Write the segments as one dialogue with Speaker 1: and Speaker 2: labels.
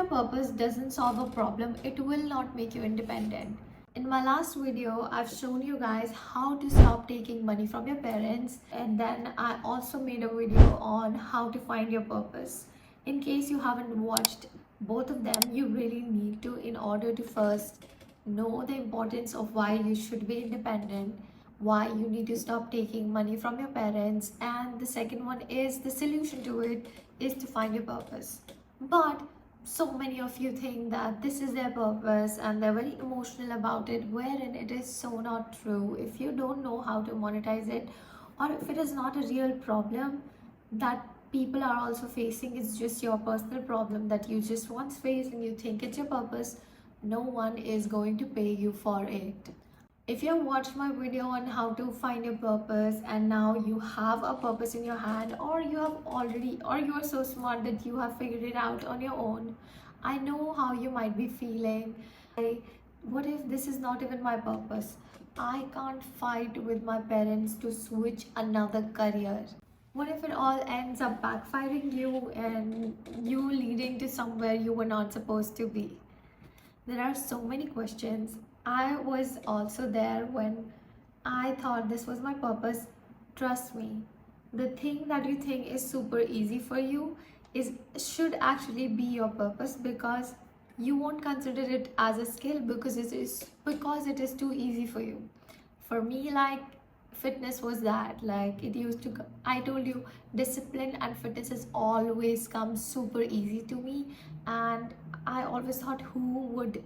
Speaker 1: purpose doesn't solve a problem, it will not make you independent. In my last video, I've shown you guys how to stop taking money from your parents, and then I also made a video on how to find your purpose. In case you haven't watched both of them, you really need to, in order to first know the importance of why you should be independent, why you need to stop taking money from your parents, and the second one is the solution to it is to find your purpose. But so many of you think that this is their purpose and they're very emotional about it, wherein it is so not true. If you don't know how to monetize it, or if it is not a real problem that people are also facing, it's just your personal problem that you just once faced and you think it's your purpose, no one is going to pay you for it. If you have watched my video on how to find your purpose and now you have a purpose in your hand, or you have already, or you are so smart that you have figured it out on your own, I know how you might be feeling. What if this is not even my purpose? I can't fight with my parents to switch another career. What if it all ends up backfiring you and you leading to somewhere you were not supposed to be? There are so many questions. I was also there when I thought this was my purpose. Trust me, the thing that you think is super easy for you is should actually be your purpose, because you won't consider it as a skill because it is too easy for you. For me, like, fitness was that, like, it used to, I told you, discipline and fitness has always come super easy to me, and I always thought, who would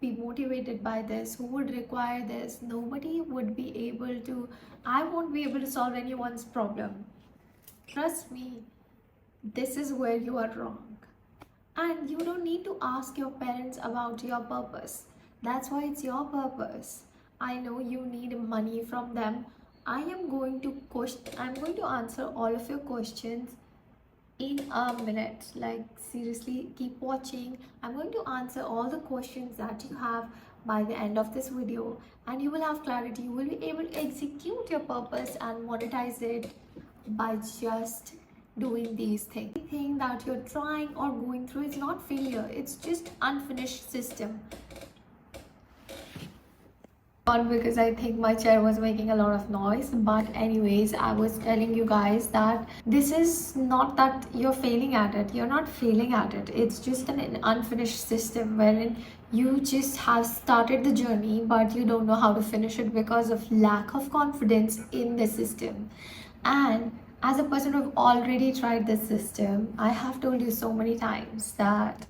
Speaker 1: be motivated by this, who would require this? Nobody would be able to, I won't be able to solve anyone's problem. Trust me, this is where you are wrong. And you don't need to ask your parents about your purpose. That's why it's your purpose. I know you need money from them. I'm going to answer all of your questions in a minute. Like, seriously, keep watching. I'm going to answer all the questions that you have by the end of this video, and you will have clarity. You will be able to execute your purpose and monetize it by just doing these things. Anything that you're trying or going through is not failure, it's just unfinished system. Because I think my chair was making a lot of noise, but anyways, I was telling you guys that this is not that you're failing at it. You're not failing at it. It's just an unfinished system wherein you just have started the journey but you don't know how to finish it because of lack of confidence in the system. And as a person who've already tried this system, I have told you so many times that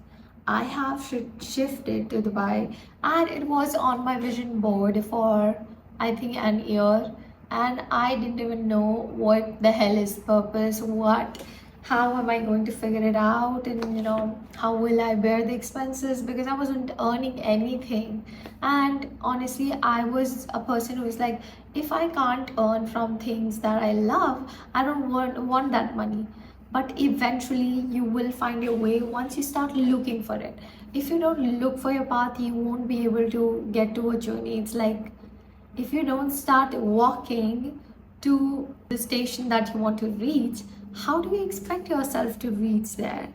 Speaker 1: I have shifted to Dubai, and it was on my vision board for I think an year, and I didn't even know what the hell is purpose, how am I going to figure it out, and how will I bear the expenses, because I wasn't earning anything. And honestly, I was a person who was like, if I can't earn from things that I love, I don't want that money. But eventually you will find your way once you start looking for it. If you don't look for your path, you won't be able to get to a journey. It's like, if you don't start walking to the station that you want to reach, how do you expect yourself to reach there?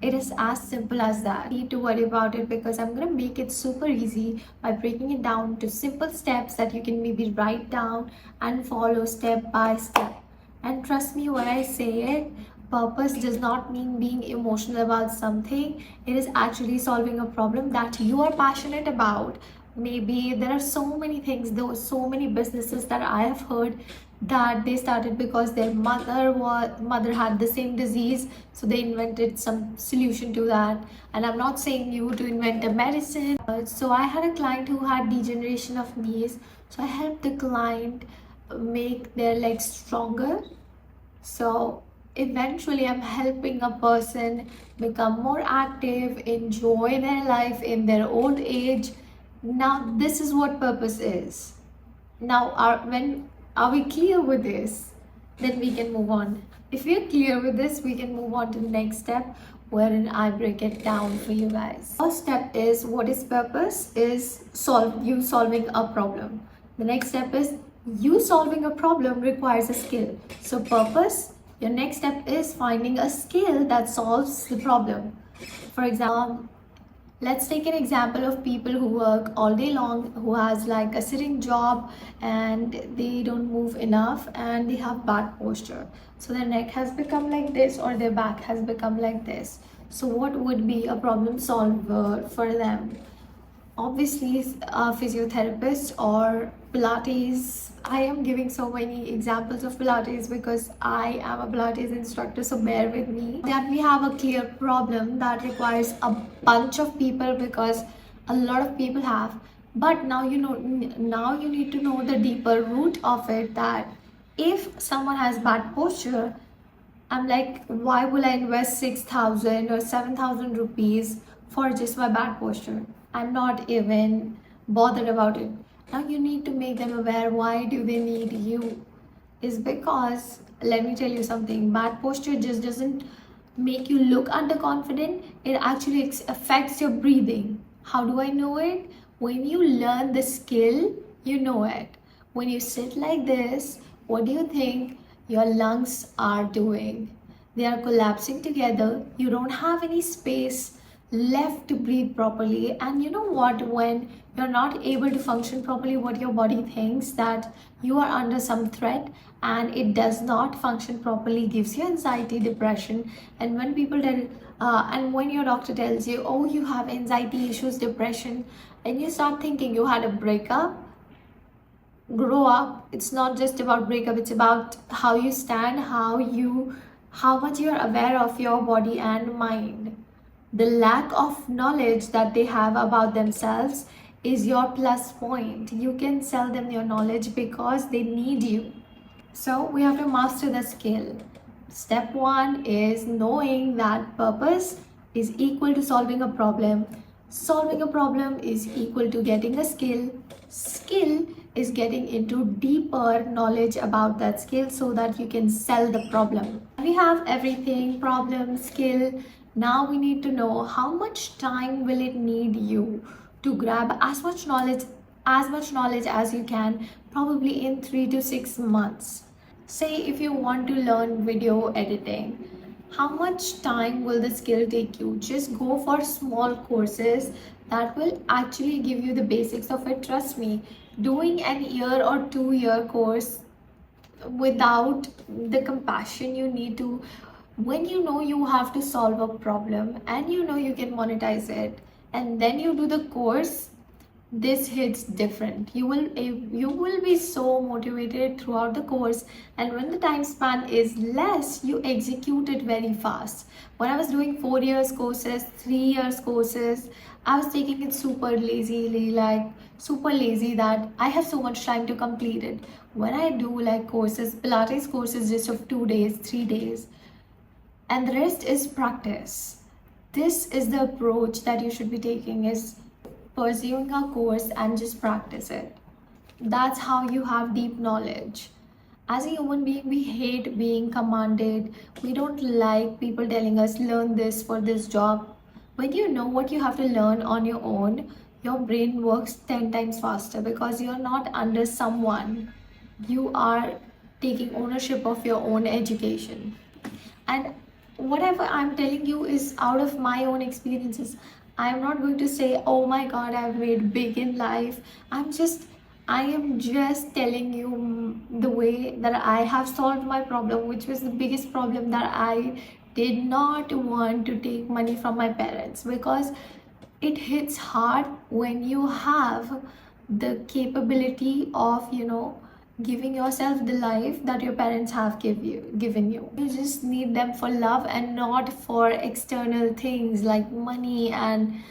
Speaker 1: It is as simple as that. You need to worry about it, because I'm going to make it super easy by breaking it down to simple steps that you can maybe write down and follow step by step. And trust me when I say it, purpose does not mean being emotional about something. It is actually solving a problem that you are passionate about. Maybe there are so many things, there were so many businesses that I have heard that they started because their mother had the same disease, so they invented some solution to that. And I'm not saying you to invent a medicine. So I had a client who had degeneration of knees, so I helped the client make their legs stronger. So eventually I'm helping a person become more active, enjoy their life in their old age. Now this is what purpose is. Now are we clear with this? Then we can move on. If we're clear with this, we can move on to the next step, wherein I break it down for you guys. First step is, what is purpose? Is solving a problem. The next step is, you solving a problem requires a skill. So purpose, your next step is finding a skill that solves the problem. For example, Let's take an example of people who work all day long, who has like a sitting job and they don't move enough and they have bad posture. So their neck has become like this or their back has become like this. So what would be a problem solver for them? Obviously a physiotherapist or Pilates. I am giving so many examples of Pilates because I am a Pilates instructor, so bear with me. That we have a clear problem that requires a bunch of people because a lot of people have. But now you know, now you need to know the deeper root of it, that if someone has bad posture, I'm like, why will I invest 6,000 or 7,000 rupees for just my bad posture? I'm not even bothered about it. Now you need to make them aware why do they need you. Is because, let me tell you something, bad posture just doesn't make you look underconfident. It actually affects your breathing. How do I know it? When you learn the skill, you know it. When you sit like this, what do you think your lungs are doing? They are collapsing together. You don't have any space left to breathe properly. And you know what? When you're not able to function properly, what your body thinks that you are under some threat and it does not function properly, gives you anxiety, depression. And when people tell and when your doctor tells you, oh, you have anxiety issues, depression, and you start thinking you had a breakup, grow up. It's not just about breakup, it's about how you stand, how much you're aware of your body and mind. The lack of knowledge that they have about themselves is your plus point. You can sell them your knowledge because they need you. So we have to master the skill. Step one is knowing that purpose is equal to solving a problem. Solving a problem is equal to getting a skill. Skill is getting into deeper knowledge about that skill so that you can sell the problem. We have everything, problem, skill. Now we need to know how much time will it need you to grab as much knowledge as you can, probably in 3 to 6 months. Say if you want to learn video editing, how much time will the skill take you? Just go for small courses that will actually give you the basics of it. Trust me, doing an year or 2 year course without the compassion you need to, when you know you have to solve a problem and you know you can monetize it, and then you do the course, this hits different. You will be so motivated throughout the course, and when the time span is less, you execute it very fast. When I was doing 4 years courses, 3 years courses, I was taking it super lazily, like super lazy, that I have so much time to complete it. When I do like courses, Pilates courses, just of 2 days, 3 days, and the rest is practice. This is the approach that you should be taking, is pursuing a course and just practice it. That's how you have deep knowledge. As a human being, we hate being commanded. We don't like people telling us learn this for this job. When you know what you have to learn on your own, your brain works 10 times faster because you're not under someone. You are taking ownership of your own education. And whatever I'm telling you is out of my own experiences. I'm not going to say, oh my god, I've made big in life. I am just telling you the way that I have solved my problem, which was the biggest problem, that I did not want to take money from my parents, because it hits hard when you have the capability of, giving yourself the life that your parents have given you. You just need them for love and not for external things like money. And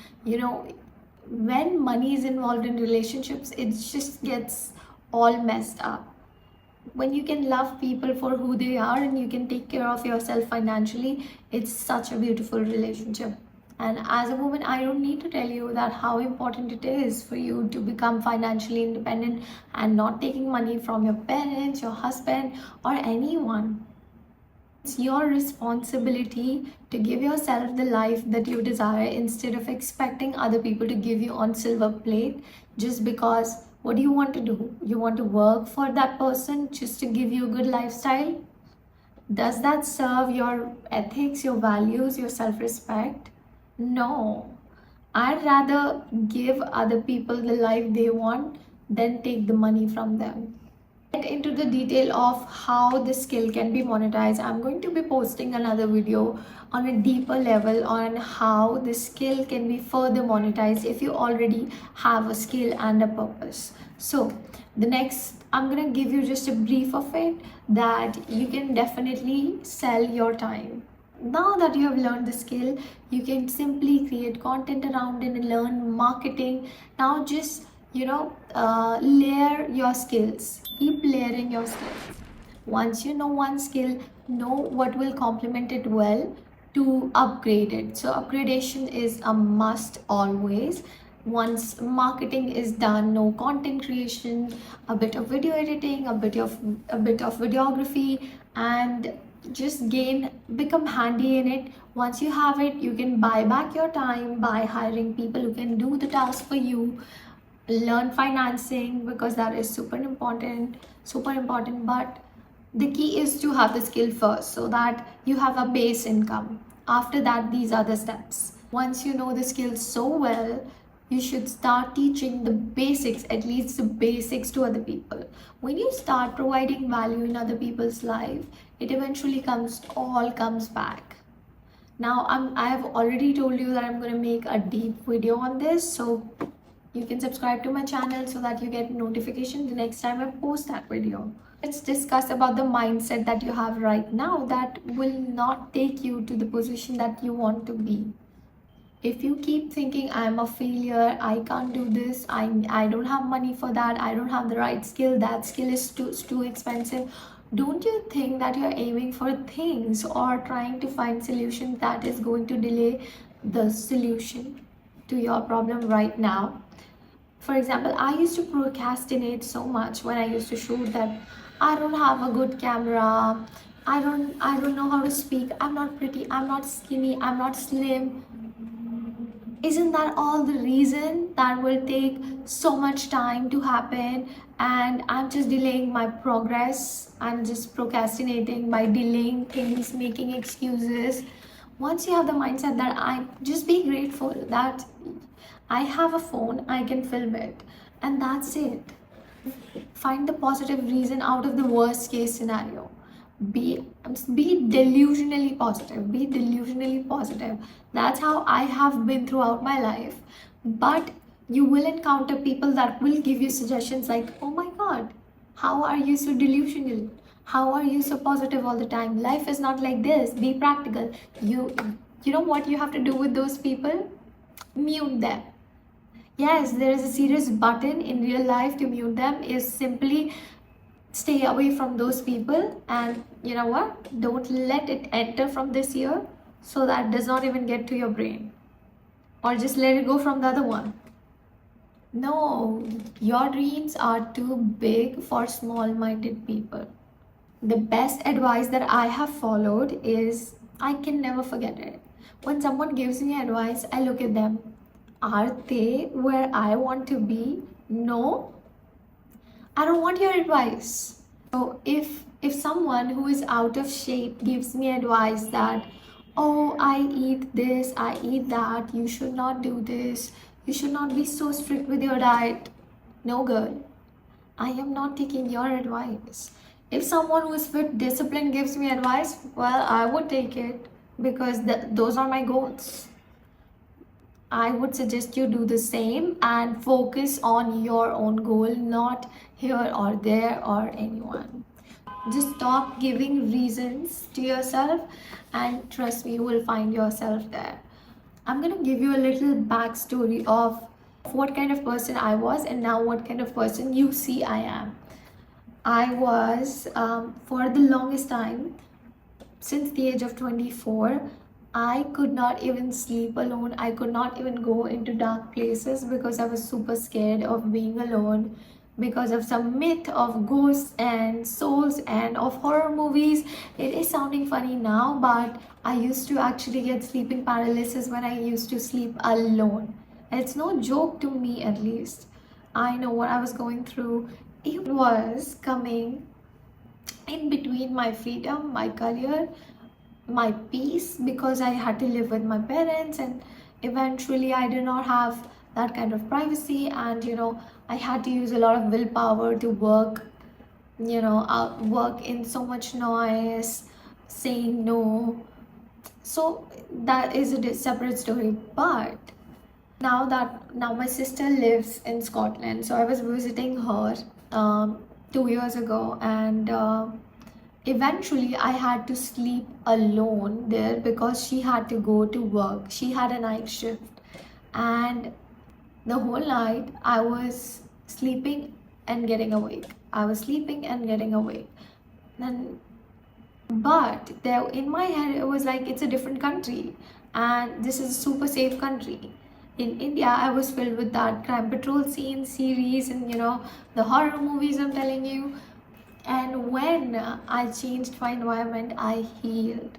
Speaker 1: when money is involved in relationships, it just gets all messed up. When you can love people for who they are and you can take care of yourself financially, it's such a beautiful relationship. And as a woman, I don't need to tell you that how important it is for you to become financially independent and not taking money from your parents, your husband, or anyone. It's your responsibility to give yourself the life that you desire instead of expecting other people to give you on silver plate. Just because, what do you want to do? You want to work for that person just to give you a good lifestyle? Does that serve your ethics, your values, your self-respect? No. I'd rather give other people the life they want than take the money from them. Get into the detail of how the skill can be monetized. I'm going to be posting another video on a deeper level on how the skill can be further monetized if you already have a skill and a purpose. So the next, I'm gonna give you just a brief of it, that you can definitely sell your time. Now that you have learned the skill, you can simply create content around it and learn marketing. Now just layer your skills, keep layering your skills. Once you know one skill, know what will complement it well to upgrade it. So upgradation is a must always. Once marketing is done, no content creation, a bit of video editing, a bit of videography, and just become handy in it. Once you have it, you can buy back your time by hiring people who can do the task for you. Learn financing, because that is super important. But the key is to have the skill first, so that you have a base income. After that, these are the steps. Once you know the skills so well, you should start teaching the basics, at least the basics, to other people. When you start providing value in other people's life, it eventually comes back. Now I have already told you that I'm going to make a deep video on this, so you can subscribe to my channel so that you get notification the next time I post that video. Let's discuss about the mindset that you have right now that will not take you to the position that you want to be. If you keep thinking, I'm a failure, I can't do this, I don't have money for that, I don't have the right skill, that skill is too expensive, don't you think that you're aiming for things or trying to find solutions that is going to delay the solution to your problem right now? For example, I used to procrastinate so much when I used to shoot, that I don't have a good camera, I don't know how to speak, I'm not pretty, I'm not skinny, I'm not slim. Isn't that all the reason that will take so much time to happen, and I'm just delaying my progress? I'm just procrastinating by delaying things, making excuses. Once you have the mindset that I just be grateful that I have a phone, I can film it, and that's it. Find the positive reason out of the worst case scenario. Be delusionally positive. Be delusionally positive. That's how I have been throughout my life. But you will encounter people that will give you suggestions like, oh my god, how are you so delusional? How are you so positive all the time? Life is not like this. Be practical. You know what you have to do with those people? Mute them. Yes, there is a serious button in real life to mute them, is simply stay away from those people, and you know what, don't let it enter from this ear, so that does not even get to your brain, or just let it go from the other one. No, your dreams are too big for small-minded people. The best advice that I have followed is, I can never forget it. When someone gives me advice, I look at them. Are they where I want to be? No, I don't want your advice. So if someone who is out of shape gives me advice that, oh, I eat this, I eat that, you should not do this, you should not be so strict with your diet. No, girl, I am not taking your advice. If someone who is with discipline gives me advice, well, I would take it, because those are my goals. I would suggest you do the same and focus on your own goal, not here or there or anyone. Just stop giving reasons to yourself, and trust me, you will find yourself there. I'm gonna give you a little backstory of what kind of person I was and now what kind of person you see I am. I was, for the longest time, since the age of 24, I could not even sleep alone. I could not even go into dark places because I was super scared of being alone, because of some myth of ghosts and souls and of horror movies. It is sounding funny now, but I used to actually get sleeping paralysis when I used to sleep alone. It's no joke to me, at least. I know what I was going through. It was coming in between my freedom, my career, my peace, because I had to live with my parents, and Eventually I did not have that kind of privacy, and I had to use a lot of willpower to work, work in so much noise, saying no. So that is a separate story. But now my sister lives in Scotland, so I was visiting her 2 years ago, and eventually I had to sleep alone there because she had to go to work. She had a night shift, and the whole night I was sleeping and getting awake. I was sleeping and getting awake. And but there in my head it was like it's a different country, and this is a super safe country. In India, I was filled with that crime patrol scene series, and the horror movies I'm telling you. And when I changed my environment, I healed.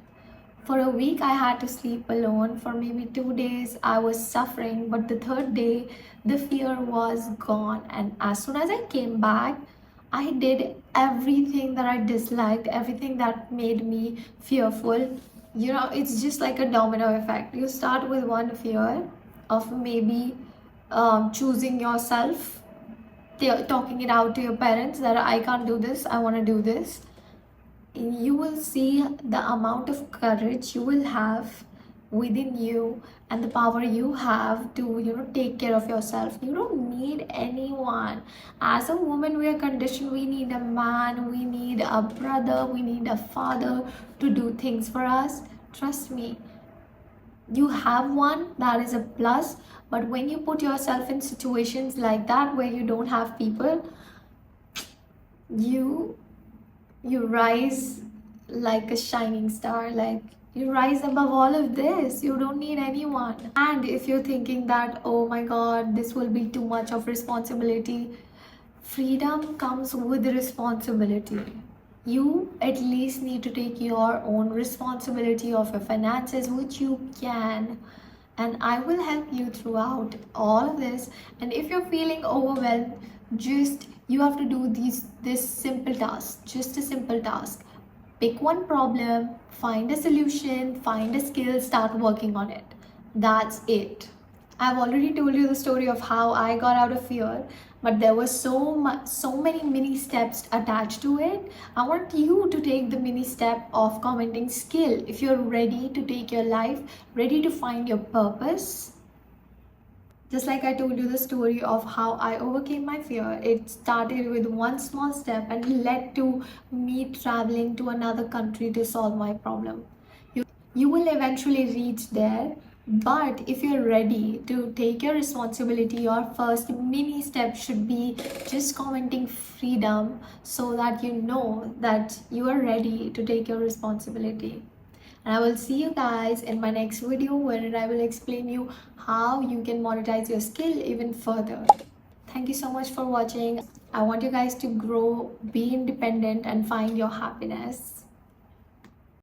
Speaker 1: For a week, I had to sleep alone. For maybe 2 days, I was suffering. But the third day, the fear was gone. And as soon as I came back, I did everything that I disliked, everything that made me fearful. It's just like a domino effect. You start with one fear of maybe choosing yourself, talking it out to your parents that I can't do this, I want to do this. You will see the amount of courage you will have within you, and the power you have to take care of yourself. You don't need anyone. As a woman, we are conditioned, we need a man, we need a brother, we need a father to do things for us. Trust me, you have one, that is a plus. But when you put yourself in situations like that where you don't have people, you rise like a shining star. Like, you rise above all of this. You don't need anyone. And if you're thinking that, oh my god, this will be too much of responsibility, freedom comes with responsibility. You at least need to take your own responsibility of your finances, which you can, and I will help you throughout all of this. And if you're feeling overwhelmed, just you have to do this simple task, just a simple task. Pick one problem, find a solution, find a skill, start working on it. That's it. I've already told you the story of how I got out of fear, but there was so many mini steps attached to it. I want you to take the mini step of commenting skill. If you're ready to take your life, ready to find your purpose, just like I told you the story of how I overcame my fear. It started with one small step and led to me traveling to another country to solve my problem. You will eventually reach there, but if you're ready to take your responsibility, your first mini step should be just commenting freedom, so that you know that you are ready to take your responsibility. And I will see you guys in my next video, where I will explain you how you can monetize your skill even further. Thank you so much for watching. I want you guys to grow, be independent, and find your happiness.